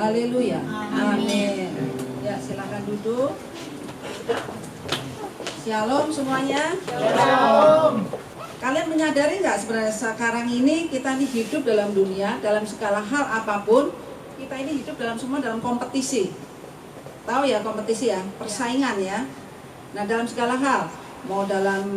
Haleluya. Amin. Ya, silakan duduk. Shalom semuanya. Shalom. Kalian menyadari nggak sebenarnya sekarang ini kita ini hidup dalam dunia, dalam segala hal apapun, kita ini hidup semua dalam kompetisi. Tahu ya kompetisi ya, persaingan ya. Nah dalam segala hal, mau dalam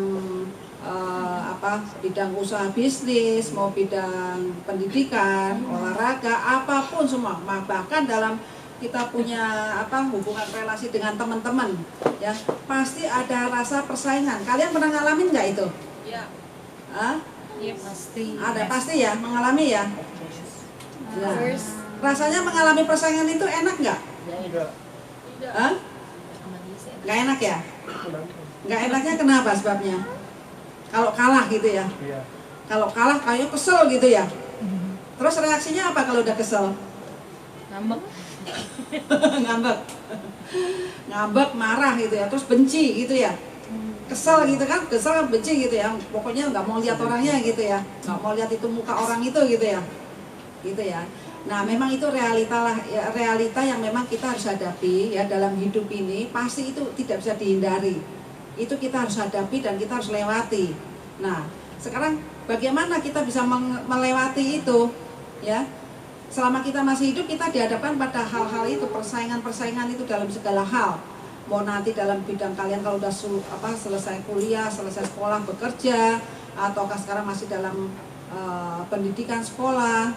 bidang usaha bisnis, mau bidang pendidikan, olahraga, apapun semua, bahkan dalam kita punya hubungan relasi dengan teman-teman, ya pasti ada rasa persaingan. Kalian pernah ngalamin nggak itu? Ya. Iya pasti. Ada pasti ya, mengalami ya. Nah, rasanya mengalami persaingan itu enak nggak? Tidak. Nggak enak ya? Nggak enaknya kenapa sebabnya? Kalau kalah gitu ya? Iya. Kalau kalah kayaknya kesel gitu ya? Terus reaksinya apa kalau udah kesel? Ngambek. Ngambek, ngambek, marah gitu ya, terus benci gitu ya, kesel gitu kan, kesel benci gitu ya, pokoknya nggak mau lihat orangnya gitu ya, nggak mau lihat itu muka orang itu gitu ya, gitu ya. Nah memang itu realita lah, ya, realita yang memang kita harus hadapi ya dalam hidup ini, pasti itu tidak bisa dihindari, itu kita harus hadapi dan kita harus lewati. Nah sekarang bagaimana kita bisa melewati itu ya? Selama kita masih hidup, kita dihadapkan pada hal-hal itu, persaingan-persaingan itu dalam segala hal. Mau nanti dalam bidang kalian kalau udah selesai kuliah, selesai sekolah, bekerja, ataukah sekarang masih dalam pendidikan sekolah,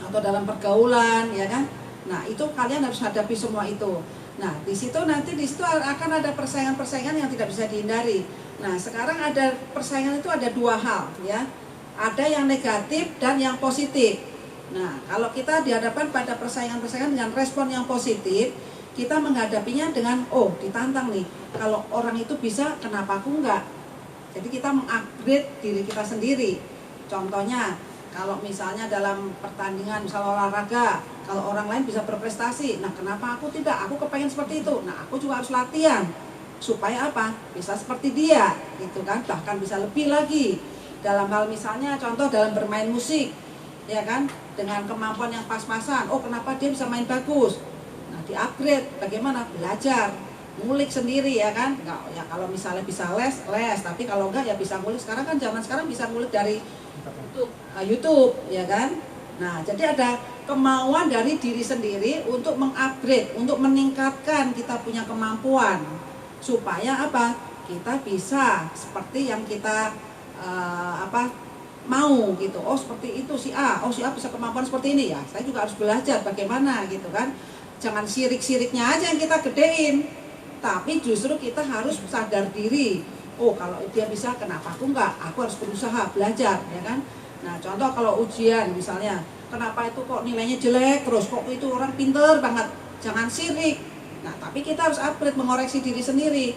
atau dalam pergaulan, ya kan? Nah itu kalian harus hadapi semua itu. Nah di situ akan ada persaingan-persaingan yang tidak bisa dihindari. Nah sekarang ada persaingan itu ada dua hal, ya. Ada yang negatif dan yang positif. Nah, kalau kita dihadapkan pada persaingan-persaingan dengan respon yang positif, kita menghadapinya dengan, ditantang nih, kalau orang itu bisa, kenapa aku enggak? Jadi kita mengupgrade diri kita sendiri. Contohnya, kalau misalnya dalam pertandingan, misalnya olahraga, kalau orang lain bisa berprestasi, nah kenapa aku tidak? Aku kepengen seperti itu, nah aku juga harus latihan. Supaya apa? Bisa seperti dia, gitu kan? Bahkan bisa lebih lagi. Dalam hal misalnya, contoh dalam bermain musik, ya kan, dengan kemampuan yang pas-pasan. Kenapa dia bisa main bagus? Nah di-upgrade, bagaimana? Belajar, ngulik sendiri ya kan. Nggak, ya kalau misalnya bisa les, tapi kalau enggak ya bisa ngulik. Sekarang kan zaman sekarang bisa ngulik dari YouTube ya kan. Nah jadi ada kemauan dari diri sendiri untuk mengupgrade, untuk meningkatkan kita punya kemampuan, supaya apa? Kita bisa seperti yang kita mau gitu. Seperti itu si A bisa kemampuan seperti ini ya, saya juga harus belajar bagaimana gitu kan. Jangan sirik-siriknya aja yang kita gedein, tapi justru kita harus sadar diri. Kalau dia bisa, kenapa aku enggak? Aku harus berusaha belajar ya kan. Nah contoh kalau ujian misalnya, kenapa itu kok nilainya jelek terus, kok itu orang pinter banget, jangan sirik. Nah tapi kita harus upgrade, mengoreksi diri sendiri.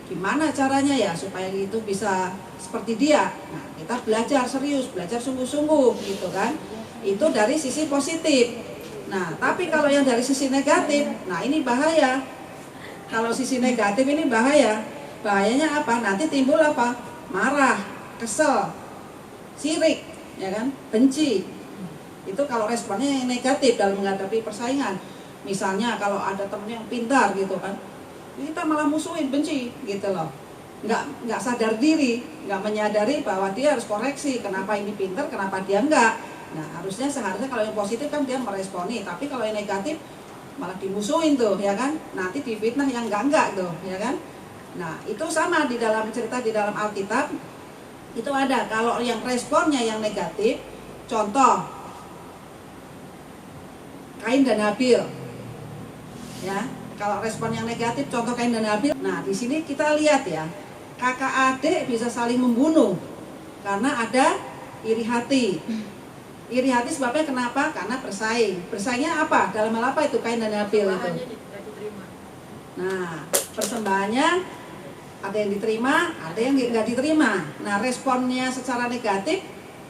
Gimana caranya ya supaya itu bisa seperti dia? Nah kita belajar serius, belajar sungguh-sungguh gitu kan. Itu dari sisi positif. Nah tapi kalau yang dari sisi negatif, nah ini bahaya. Kalau sisi negatif ini bahaya. Bahayanya apa? Nanti timbul apa? Marah, kesel, sirik, ya kan, benci. Itu kalau responnya yang negatif dalam menghadapi persaingan. Misalnya kalau ada temen yang pintar gitu kan, kita malah musuhin, benci gitu loh. Nggak sadar diri, nggak menyadari bahwa dia harus koreksi, kenapa ini pintar, kenapa dia enggak. Nah seharusnya kalau yang positif kan dia meresponi, tapi kalau yang negatif malah dimusuhin tuh ya kan, nanti difitnah yang enggak tuh ya kan. Nah itu sama di dalam cerita di dalam Alkitab itu ada. Kalau yang responnya yang negatif, contoh Kain dan Habil ya. Kalau respon yang negatif, contoh Kain dan Habil. Nah, di sini kita lihat ya, kakak adik bisa saling membunuh karena ada iri hati. Iri hati sebabnya kenapa? Karena bersaing. Bersaingnya apa? Dalam hal apa itu Kain dan Habil itu? Nah, persembahannya ada yang diterima, ada yang nggak diterima. Nah, responnya secara negatif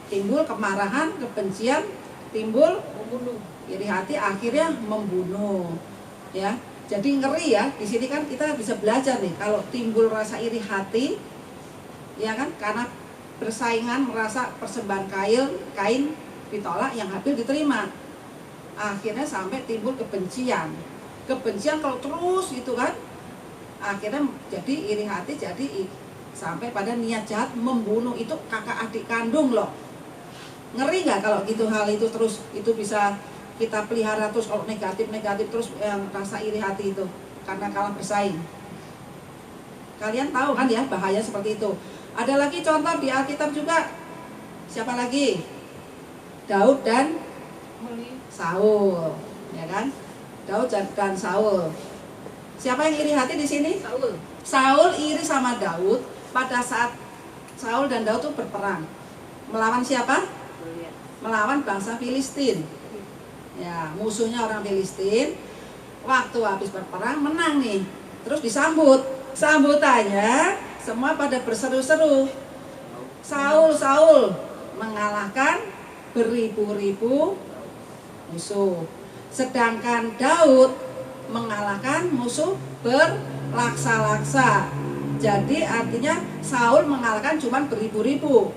timbul kemarahan, kebencian, timbul membunuh. Iri hati akhirnya membunuh. Ya. Jadi ngeri ya, di sini kan kita bisa belajar nih, kalau timbul rasa iri hati, ya kan, karena persaingan merasa persembahan Kain ditolak, yang Habil diterima. akhirnya sampai timbul kebencian. Kebencian kalau terus itu kan, akhirnya jadi iri hati, jadi sampai pada niat jahat membunuh. Itu kakak adik kandung loh. Ngeri nggak kalau gitu, hal itu terus itu bisa kita pelihara terus, kalau negatif terus yang rasa iri hati itu karena kalah bersaing. Kalian tahu kan ya bahaya seperti itu. Ada lagi contoh di Alkitab juga. Siapa lagi? Daud dan Saul, ya kan? Daud dan Saul. Siapa yang iri hati di sini? Saul. Saul iri sama Daud pada saat Saul dan Daud itu berperang. Melawan siapa? Melawan bangsa Filistin. Ya, musuhnya orang Filistin. Waktu habis berperang menang nih. Terus disambut. Sambutannya semua pada berseru-seru. Saul mengalahkan beribu-ribu musuh. Sedangkan Daud mengalahkan musuh berlaksa-laksa. Jadi artinya Saul mengalahkan cuma beribu-ribu.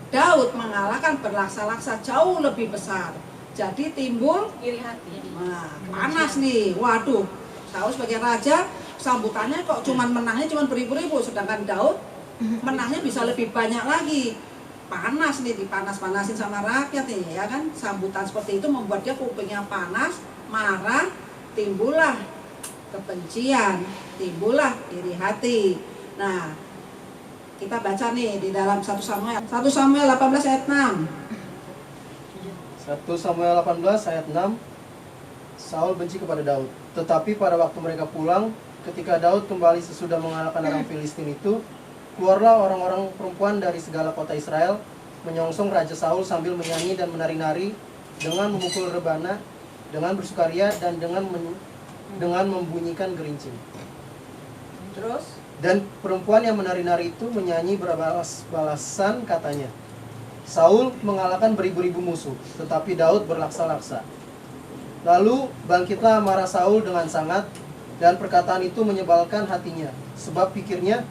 Daud mengalahkan berlaksa-laksa jauh lebih besar. Jadi timbul Iri hati. nah, panas nih. Waduh, Saul sebagai raja sambutannya kok cuman menangnya cuman beribu-ribu, sedangkan Daud menangnya bisa lebih banyak lagi. Panas nih, dipanas-panasin sama rakyat nih, ya kan? Sambutan seperti itu membuat dia kupingnya panas, marah, timbullah kebencian, timbullah iri hati. Nah, kita baca nih di dalam 1 Samuel 18 ayat 6. 1 Samuel 18 ayat 6. Saul benci kepada Daud. Tetapi pada waktu mereka pulang, ketika Daud kembali sesudah mengalahkan orang Filistin itu, keluarlah orang-orang perempuan dari segala kota Israel, menyongsong Raja Saul sambil menyanyi dan menari-nari, dengan memukul rebana, dengan bersukaria, dan dengan membunyikan gerincing. Terus Dan perempuan yang menari-nari itu menyanyi berbalas-balasan, katanya, Saul mengalahkan beribu-ribu musuh, tetapi Daud berlaksa-laksa. Lalu bangkitlah amarah Saul dengan sangat, dan perkataan itu menyebalkan hatinya, sebab pikirnya,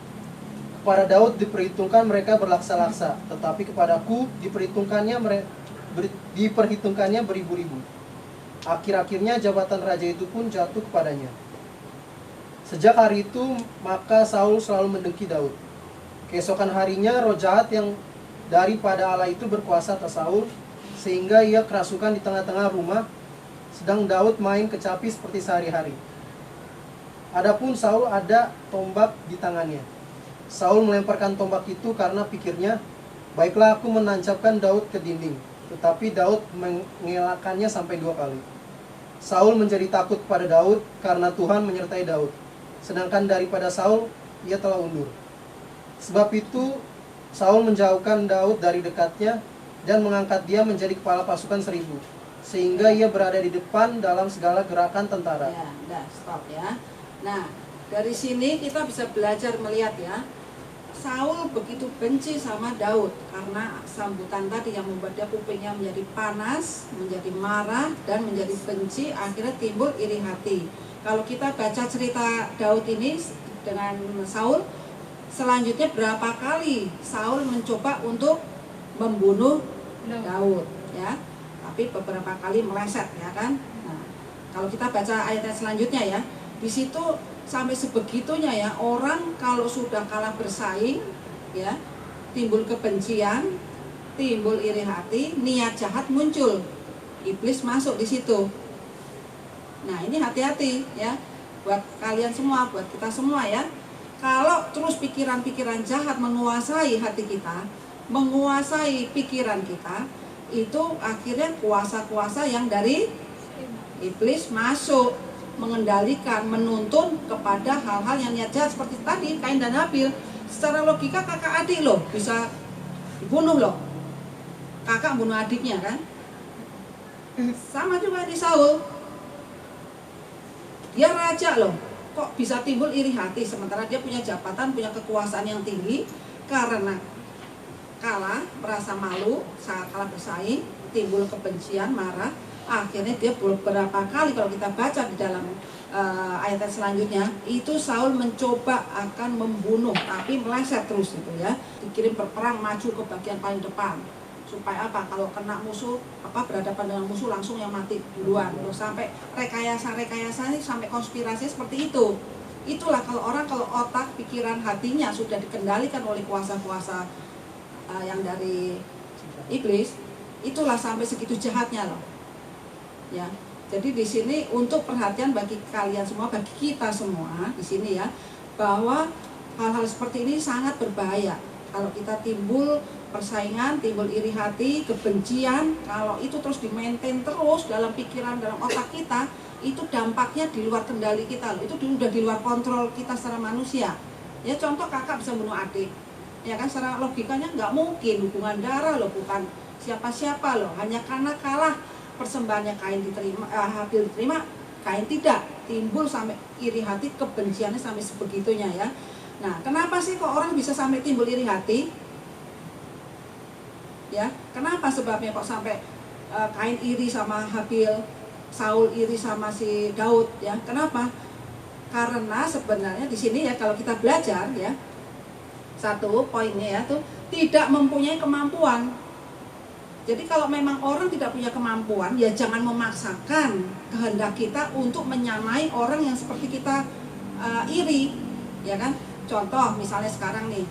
kepada Daud diperhitungkan mereka berlaksa-laksa, tetapi kepadaku diperhitungkannya beribu-ribu. Akhir-akhirnya jabatan raja itu pun jatuh kepadanya. Sejak hari itu, maka Saul selalu mendengki Daud. Keesokan harinya, roh jahat yang daripada Allah itu berkuasa atas Saul, sehingga ia kerasukan di tengah-tengah rumah, sedang Daud main kecapi seperti sehari-hari. Adapun Saul ada tombak di tangannya. Saul melemparkan tombak itu karena pikirnya, baiklah aku menancapkan Daud ke dinding. Tetapi Daud mengelakkannya sampai 2 kali. Saul menjadi takut pada Daud karena Tuhan menyertai Daud. Sedangkan daripada Saul, ia telah undur. Sebab itu, Saul menjauhkan Daud dari dekatnya dan mengangkat dia menjadi kepala pasukan 1000. Sehingga ia berada di depan dalam segala gerakan tentara. ya, udah stop ya. Nah, dari sini kita bisa belajar melihat ya, Saul begitu benci sama Daud karena sambutan tadi yang membuat dia kupingnya menjadi panas, menjadi marah, dan menjadi benci, akhirnya timbul iri hati. Kalau kita baca cerita Daud ini dengan Saul, selanjutnya berapa kali Saul mencoba untuk membunuh Daud, ya, tapi beberapa kali meleset, ya kan. Nah, kalau kita baca ayat selanjutnya ya, di situ sampai sebegitunya ya, orang kalau sudah kalah bersaing ya, timbul kebencian, timbul iri hati, niat jahat muncul, iblis masuk di situ. Nah, ini hati-hati ya, buat kalian semua, buat kita semua ya. Kalau terus pikiran-pikiran jahat menguasai hati kita, menguasai pikiran kita, itu akhirnya kuasa-kuasa yang dari iblis masuk, mengendalikan, menuntun kepada hal-hal yang niat jahat seperti tadi Kain dan Habil. Secara logika kakak adik loh bisa dibunuh loh, kakak bunuh adiknya kan. Sama juga di Saul, dia raja loh, kok bisa timbul iri hati sementara dia punya jabatan, punya kekuasaan yang tinggi. Karena kalah, merasa malu saat kalah bersaing, timbul kebencian, marah. Akhirnya dia beberapa kali, kalau kita baca di dalam ayat selanjutnya, itu Saul mencoba akan membunuh, tapi meleset terus itu ya, dikirim berperang maju ke bagian paling depan. Supaya apa? Kalau kena musuh, berhadapan dengan musuh langsung yang mati duluan. Loh, sampai rekayasa ini sampai konspirasi seperti itu. Itulah kalau otak, pikiran, hatinya sudah dikendalikan oleh kuasa-kuasa yang dari iblis, itulah sampai segitu jahatnya loh. Ya. Jadi di sini untuk perhatian bagi kalian semua, bagi kita semua di sini ya, bahwa hal-hal seperti ini sangat berbahaya. Kalau kita timbul persaingan, timbul iri hati, kebencian, kalau itu terus di-maintain terus dalam pikiran, dalam otak kita, itu dampaknya di luar kendali kita loh. Itu udah di luar kontrol kita secara manusia. Ya contoh kakak bisa bunuh adik, ya kan secara logikanya nggak mungkin, hubungan darah loh, bukan siapa-siapa loh, hanya karena kalah persembahannya Habil diterima, Kain tidak, timbul sampai iri hati, kebenciannya sampai sebegitunya ya. Nah, kenapa sih kok orang bisa sampai timbul iri hati? Ya, kenapa sebabnya kok sampai Kain iri sama Habil, Saul iri sama si Daud ya? Kenapa? Karena sebenarnya di sini ya kalau kita belajar ya, satu poinnya ya tuh tidak mempunyai kemampuan. Jadi kalau memang orang tidak punya kemampuan, ya jangan memaksakan kehendak kita untuk menyamai orang yang seperti kita iri, ya kan? Contoh misalnya sekarang nih,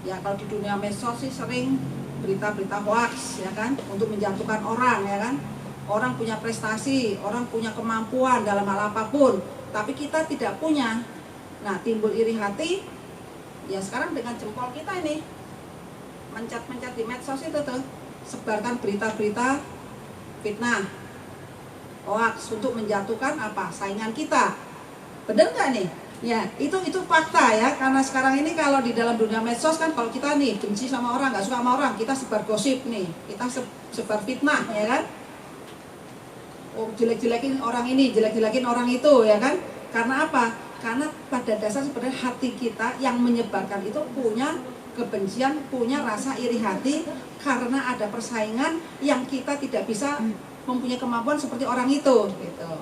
ya kalau di dunia medsos sih sering berita-berita hoax, ya kan? Untuk menjatuhkan orang, ya kan? Orang punya prestasi, orang punya kemampuan dalam hal apapun, tapi kita tidak punya. Nah, timbul iri hati, ya sekarang dengan jempol kita ini, mencet-mencet di medsos itu tuh, sebarkan berita-berita fitnah, hoax untuk menjatuhkan apa? Saingan kita. Bener nggak nih? Ya, itu fakta ya. Karena sekarang ini kalau di dalam dunia medsos kan, kalau kita nih benci sama orang, nggak suka sama orang, kita sebar gosip nih, kita sebar fitnah, ya kan? Oh, jelek-jelekin orang ini, jelek-jelekin orang itu, ya kan? Karena apa? Karena pada dasar sebenarnya hati kita yang menyebarkan itu punya kebencian, punya rasa iri hati karena ada persaingan yang kita tidak bisa mempunyai kemampuan seperti orang itu, gitu.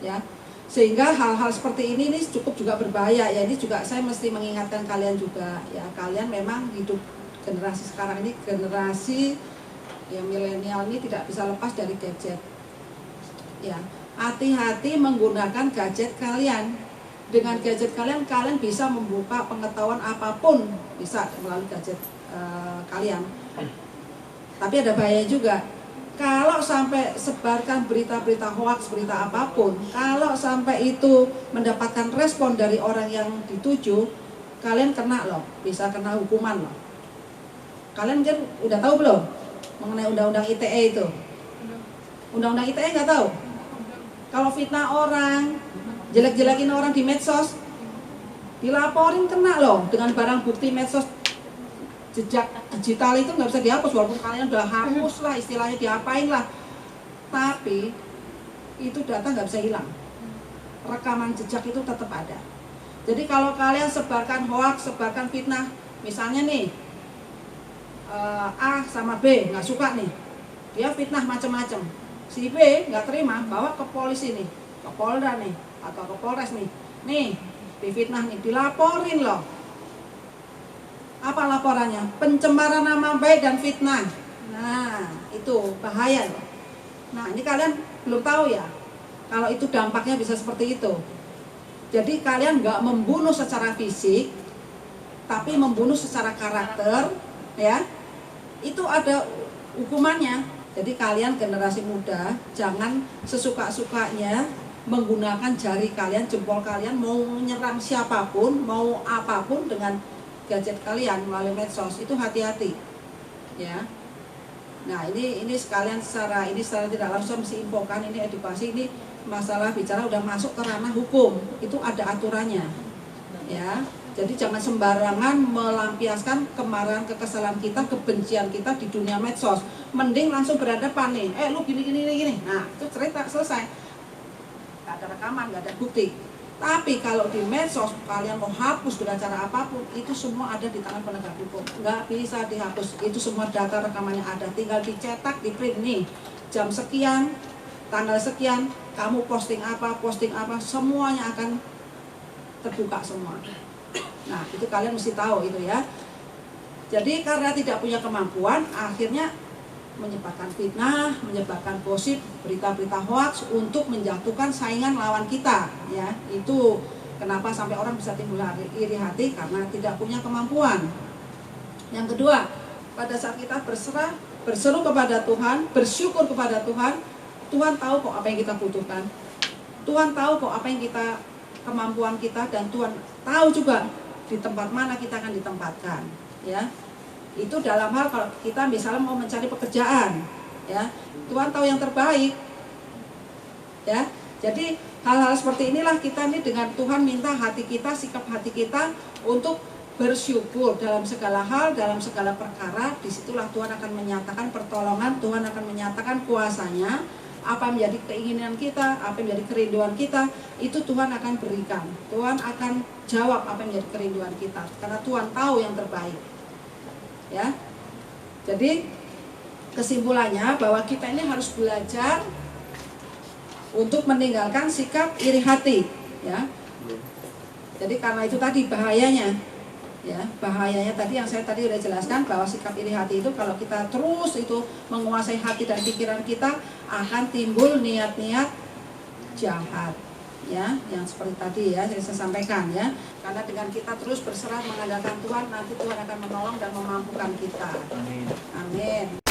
Ya, sehingga hal-hal seperti ini cukup juga berbahaya. Ya, ini juga saya mesti mengingatkan kalian juga. Ya, kalian memang hidup generasi sekarang ini, generasi yang milenial ini tidak bisa lepas dari gadget. Ya, hati-hati menggunakan gadget kalian. Dengan gadget kalian bisa membuka pengetahuan apapun, bisa melalui gadget kalian. Tapi ada bahaya juga. Kalau sampai sebarkan berita-berita hoax, berita apapun, kalau sampai itu mendapatkan respon dari orang yang dituju, kalian kena loh, bisa kena hukuman loh. Kalian kan udah tahu belum mengenai undang-undang ITE itu? Undang-undang ITE nggak tahu? Kalau fitnah orang, jelek-jelekin orang di medsos, dilaporin kena loh dengan barang bukti medsos. Jejak digital itu nggak bisa dihapus, walaupun kalian udah hapus lah, istilahnya diapain lah, tapi itu data nggak bisa hilang. Rekaman jejak itu tetap ada. Jadi kalau kalian sebarkan hoax, sebarkan fitnah, misalnya nih A sama B nggak suka nih, dia fitnah macam-macam, si B nggak terima, bawa ke polisi nih, ke Polda nih atau ke Polres nih difitnah nih, dilaporin loh. Apa laporannya? Pencemaran nama baik dan fitnah. Nah, itu bahaya loh. Nah, ini kalian belum tahu ya, kalau itu dampaknya bisa seperti itu. Jadi kalian nggak membunuh secara fisik, tapi membunuh secara karakter, ya. Itu ada hukumannya. Jadi kalian generasi muda jangan sesuka-sukanya menggunakan jari kalian, jempol kalian, mau menyerang siapapun, mau apapun dengan gadget kalian melalui medsos. Itu hati-hati, ya. Nah, ini sekalian secara tidak langsung mesti infokan, ini edukasi, ini masalah bicara udah masuk ke ranah hukum, itu ada aturannya, ya. Jadi jangan sembarangan melampiaskan kemarahan, kekesalan kita, kebencian kita di dunia medsos. Mending langsung berhadapan nih, lu gini. Nah, itu cerita selesai. Gak ada rekaman, gak ada bukti. Tapi kalau di medsos kalian mau hapus dengan cara apapun, itu semua ada di tangan penegak hukum. Nggak bisa dihapus, itu semua data rekamannya ada. Tinggal dicetak, di print nih, jam sekian, tanggal sekian, kamu posting apa, semuanya akan terbuka semua. Nah, itu kalian mesti tahu itu ya. Jadi karena tidak punya kemampuan, akhirnya menyebarkan fitnah, menyebarkan gosip, berita-berita hoax untuk menjatuhkan saingan lawan kita, ya. Itu kenapa sampai orang bisa timbul iri hati, karena tidak punya kemampuan. Yang kedua, pada saat kita berseru kepada Tuhan, bersyukur kepada Tuhan, Tuhan tahu kok apa yang kita butuhkan. Tuhan tahu kok apa yang kemampuan kita, dan Tuhan tahu juga di tempat mana kita akan ditempatkan, ya. Itu dalam hal kalau kita misalnya mau mencari pekerjaan, ya, Tuhan tahu yang terbaik, ya. Jadi hal-hal seperti inilah kita nih dengan Tuhan minta hati kita, sikap hati kita untuk bersyukur dalam segala hal, dalam segala perkara. Disitulah Tuhan akan menyatakan pertolongan, Tuhan akan menyatakan kuasanya. Apa yang menjadi keinginan kita, apa yang menjadi kerinduan kita, itu Tuhan akan berikan. Tuhan akan jawab apa yang menjadi kerinduan kita, karena Tuhan tahu yang terbaik, ya. Jadi kesimpulannya bahwa kita ini harus belajar untuk meninggalkan sikap iri hati, ya. Jadi karena itu tadi bahayanya, ya, bahayanya tadi yang saya tadi udah jelaskan, bahwa sikap iri hati itu kalau kita terus itu menguasai hati dan pikiran kita, akan timbul niat-niat jahat, ya, yang seperti tadi ya saya sampaikan, ya. Karena dengan kita terus berserah mengandalkan Tuhan, nanti Tuhan akan menolong dan memampukan kita. Amin. Amin.